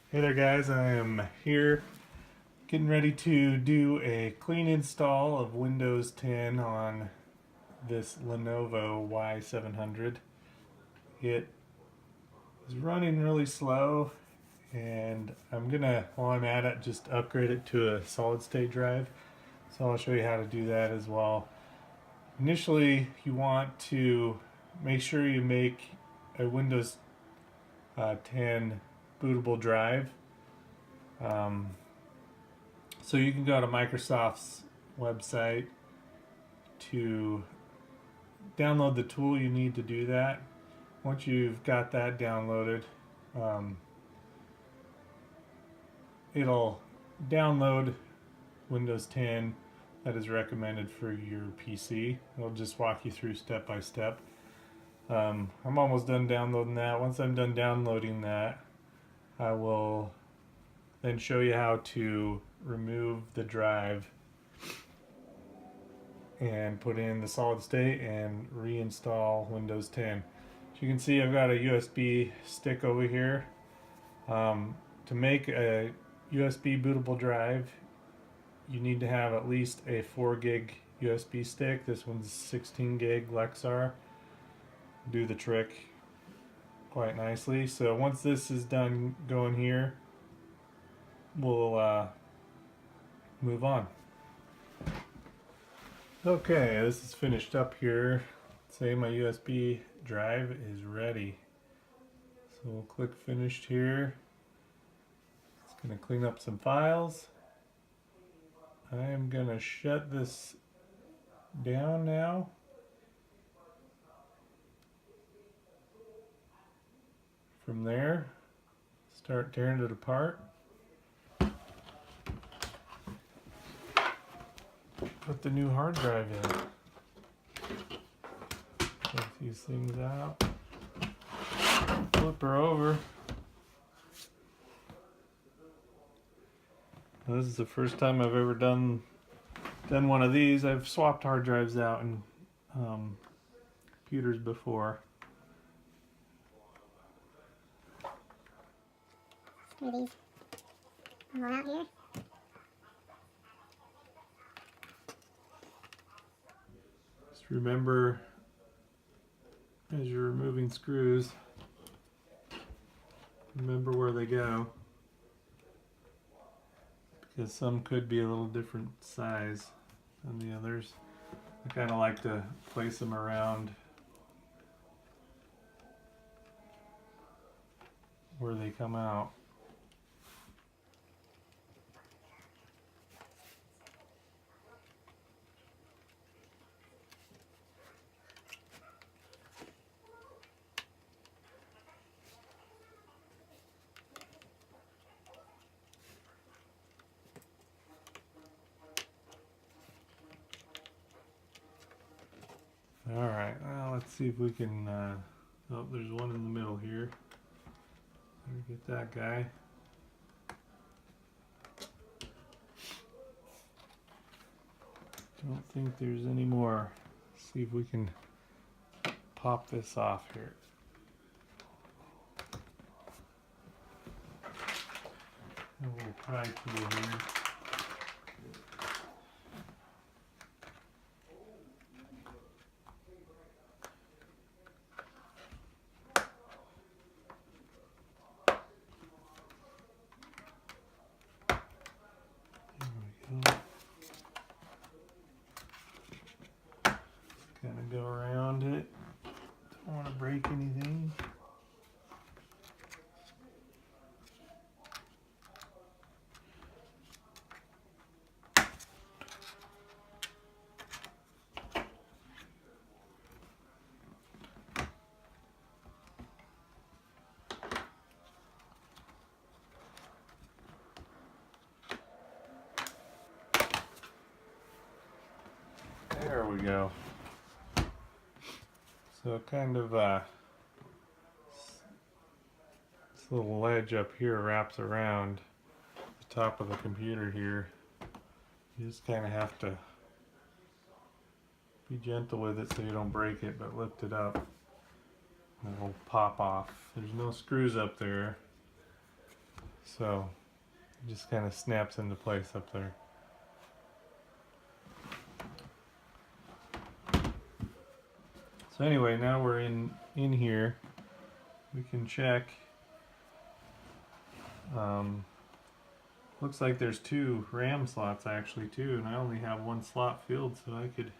Hey there guys, I am here getting ready to do a clean install of Windows 10 on this Lenovo Y700. It is running really slow and I'm gonna, while I'm at it, just upgrade it to a solid state drive. So I'll show you how to do that as well. Initially, you want to make sure you make a Windows 10 bootable drive. So you can go to Microsoft's website to download the tool you need to do that. Once you've got that downloaded, it'll download Windows 10 that is recommended for your PC. It'll just walk you through step by step. I'm almost done downloading that. Once I'm done downloading that, I will then show you how to remove the drive and put in the solid state and reinstall Windows 10. As you can see, I've got a USB stick over here. To make a USB bootable drive, you need to have at least a 4 gig USB stick. This one's 16 gig Lexar. Do the trick quite nicely. So once this is done going here, we'll move on. Okay, this is finished up here. Say my USB drive is ready. So we'll click finished here. It's going to clean up some files. I am going to shut this down now. From there, start tearing it apart. Put the new hard drive in. Take these things out. Flip her over. Now, this is the first time I've ever done one of these. I've swapped hard drives out in computers before. Screw these all out here. Just remember, as you're removing screws, remember where they go, because some could be a little different size than the others. I kind of like to place them around where they come out. Alright, well, let's see if we can, oh, there's one in the middle here. Get that guy. Don't think there's any more. Let's see if we can pop this off here. A little pry tool here. Kind of go around it. Don't want to break anything. There we go. So kind of this little ledge up here wraps around the top of the computer here. You just kind of have to be gentle with it so you don't break it, but lift it up and it'll pop off. There's no screws up there, So it just kind of snaps into place up there. So anyway, now we're in here. We can check. Looks like there's 2 RAM slots actually too, and I only have 1 slot filled, so I could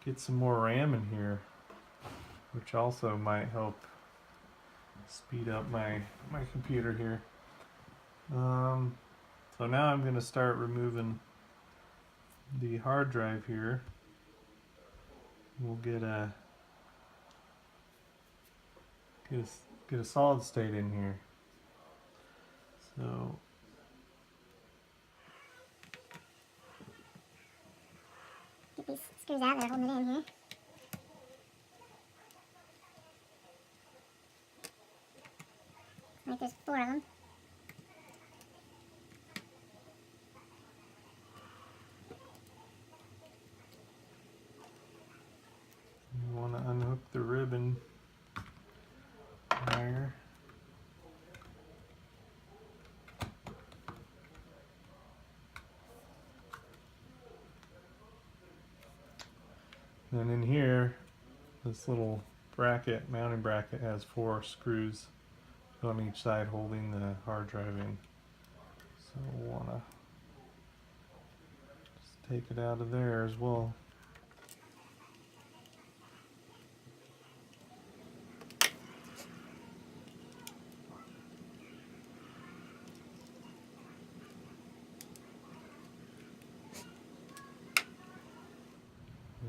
get some more RAM in here, which also might help speed up my computer here. So now I'm going to start removing the hard drive here. We'll get a solid state in here. So get these screws out that are holding it in here. Like there's 4 of them. you want to unhook the ribbon wire. And in here, this little bracket, mounting bracket, has 4 screws on each side holding the hard drive in. So we'll want to just take it out of there as well.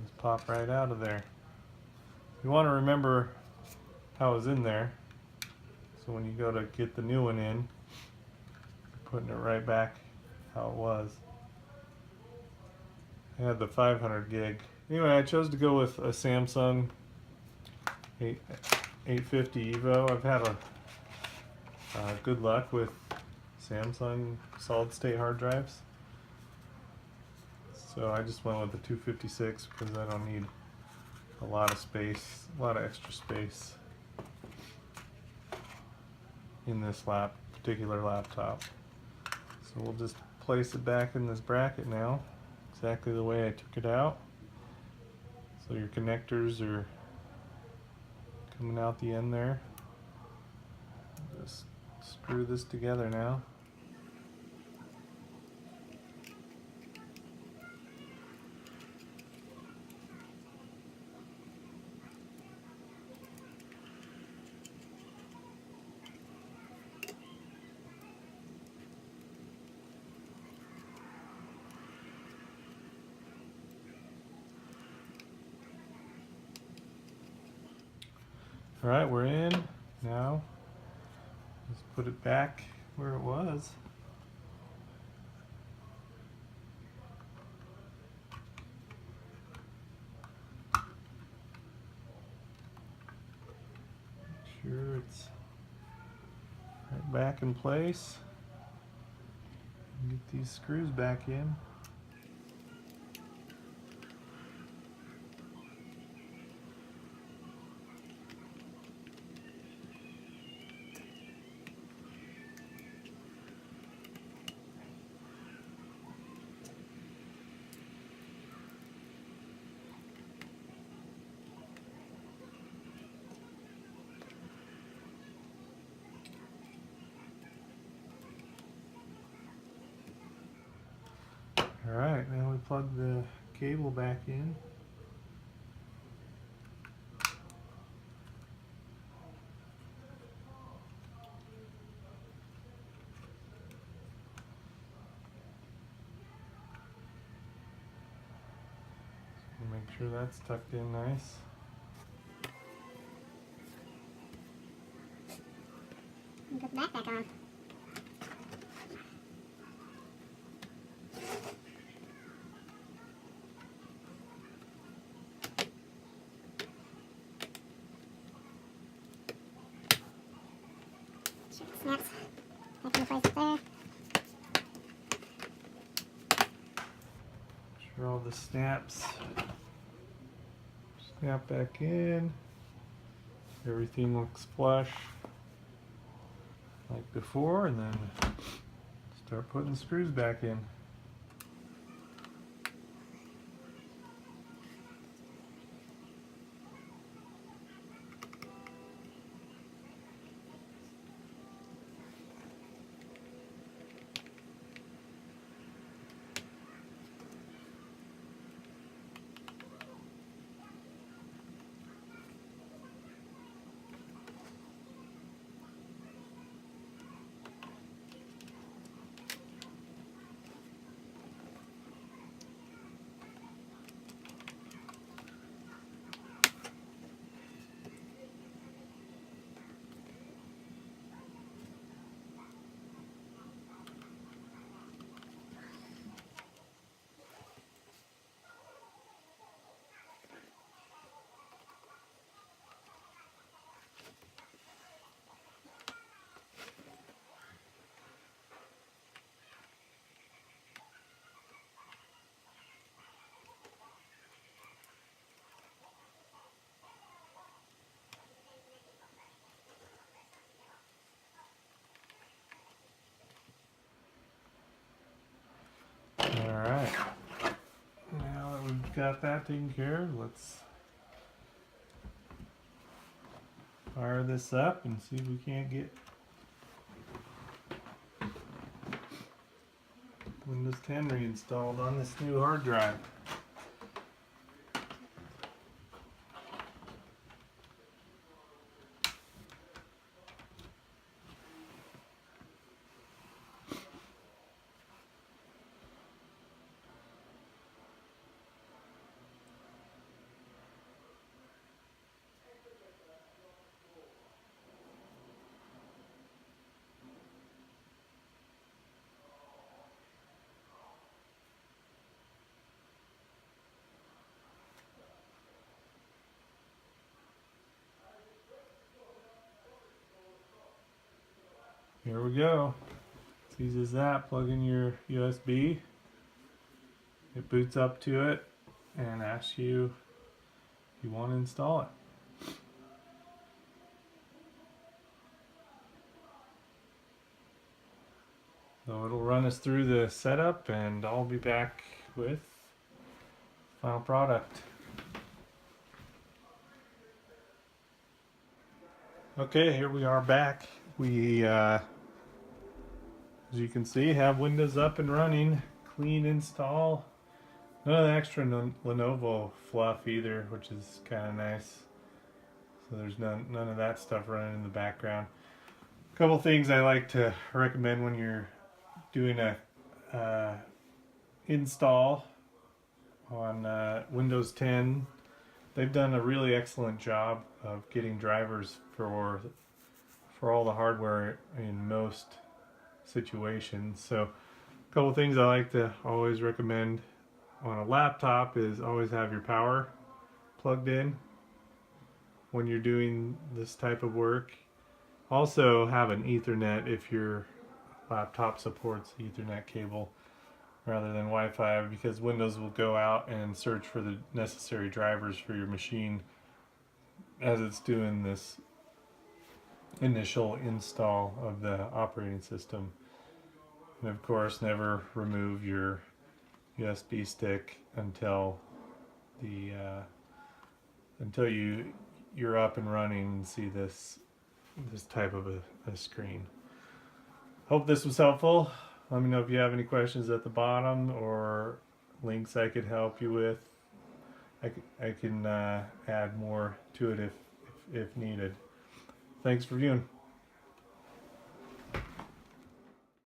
Just pop right out of there. You want to remember how it was in there. So when you go to get the new one in, you're putting it right back how it was. I had the 500 gig. Anyway, I chose to go with a Samsung 850 EVO. I've had a good luck with Samsung solid state hard drives. So I just went with the 256 because I don't need a lot of space, a lot of extra space in this particular laptop. So we'll just place it back in this bracket now, exactly the way I took it out. So your connectors are coming out the end there. Just screw this together now. Alright, we're in. Now, let's put it back where it was. Make sure it's right back in place. Get these screws back in. Alright, now we plug the cable back in. Make sure that's tucked in nice. And put the back on. Sure it snaps back into place there. Sure all the snaps snap back in. Everything looks flush like before, and then start putting the screws back in. Alright, now that we've got that taken care of, let's fire this up and see if we can't get Windows 10 reinstalled on this new hard drive. Here we go. It's easy as that. Plug in your USB. It boots up to it and asks you if you want to install it. So it'll run us through the setup and I'll be back with final product. Okay, here we are back. We, as you can see, have Windows up and running. Clean install. None of the extra Lenovo fluff either, which is kind of nice. So there's none of that stuff running in the background. A couple things I like to recommend when you're doing a install on Windows 10. They've done a really excellent job of getting drivers for all the hardware in most situations. So a couple things I like to always recommend on a laptop is always have your power plugged in when you're doing this type of work. Also have an Ethernet if your laptop supports Ethernet cable rather than Wi-Fi, because Windows will go out and search for the necessary drivers for your machine as it's doing this initial install of the operating system. And of course, never remove your USB stick until you're up and running and see this type of a screen. Hope this was helpful. Let me know if you have any questions at the bottom or links I could help you with. I can add more to it if needed. Thanks for viewing.